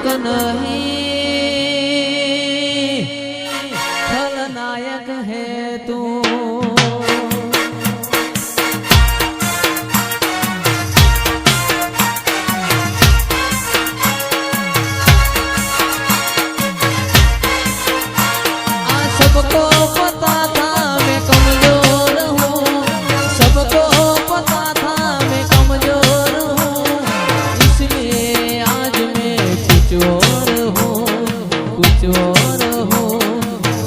નાયક નહીં ખલનાયક હે તું सबको पता था मैं कमजोर हूँ सबको पता था मैं कमजोर हूँ इसलिए आज मैं कुछ और हूँ कुछ और हूँ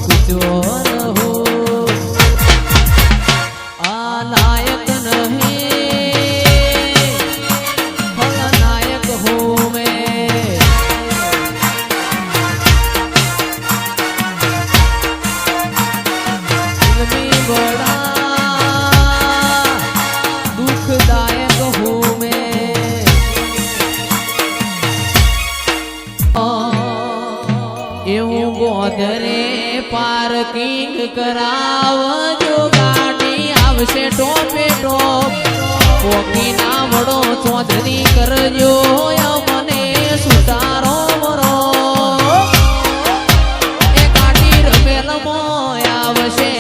कुछ और हूँ नायक नहीं खलनायक हूँ मैं बड़ा दुखदायक हूँ मैं એવું ગોધરે પાર્કિંગ કરાવજો ગાડી આવશે ટોપે ટોપ પોકી ના વડો ચોધરી કરજો મને સુતારો મરો એ ગાડી રમેલમાં આવશે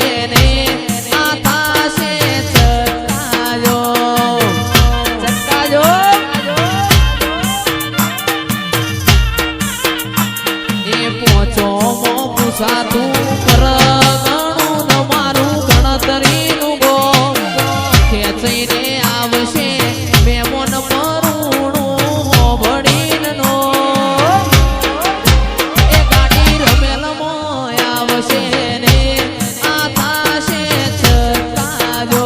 સાતું કર ગણું તમારું ગણતરીનું ગો ખેંચીને આવશે મેમોન પરુણું હોબડીનો એ ગાડી રમેલમાં આવશે ને આ થાશે છતાજો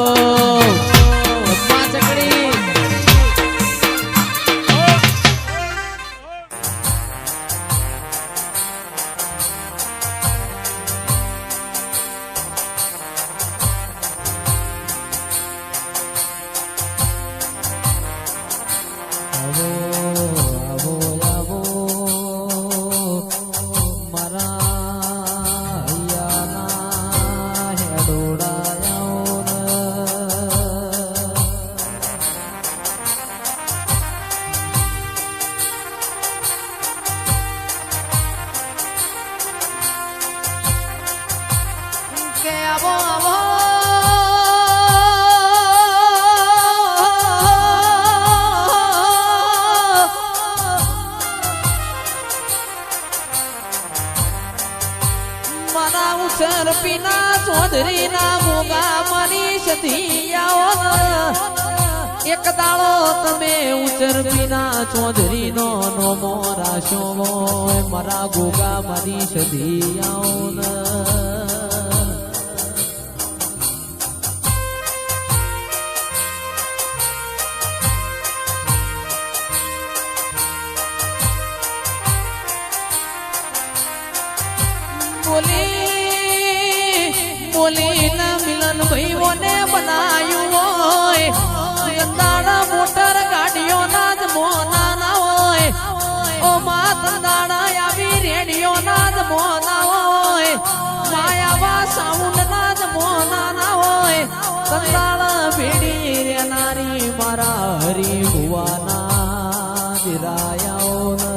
પાંચકડી પીના ચોધરી ના ગોગા મારી સતી આવો એક દાડો તમે ઉચર પીના ચોધરી નો નોમો રાશો મારા ગોગા મારી સતી આવો બોલી ના મિલન ભાઈઓને બનાયું હોય દાડા મોટર ગાડીઓ ના જ મોના ના હોય ઓ માત દાડા આવી રેડિયો ના જ મોના હોય માયાવા સાઉન્ડ ના જ મોના ના હોય કંદાળ ભેડી રેનારી મારા હરી ભુવાના દિરાયા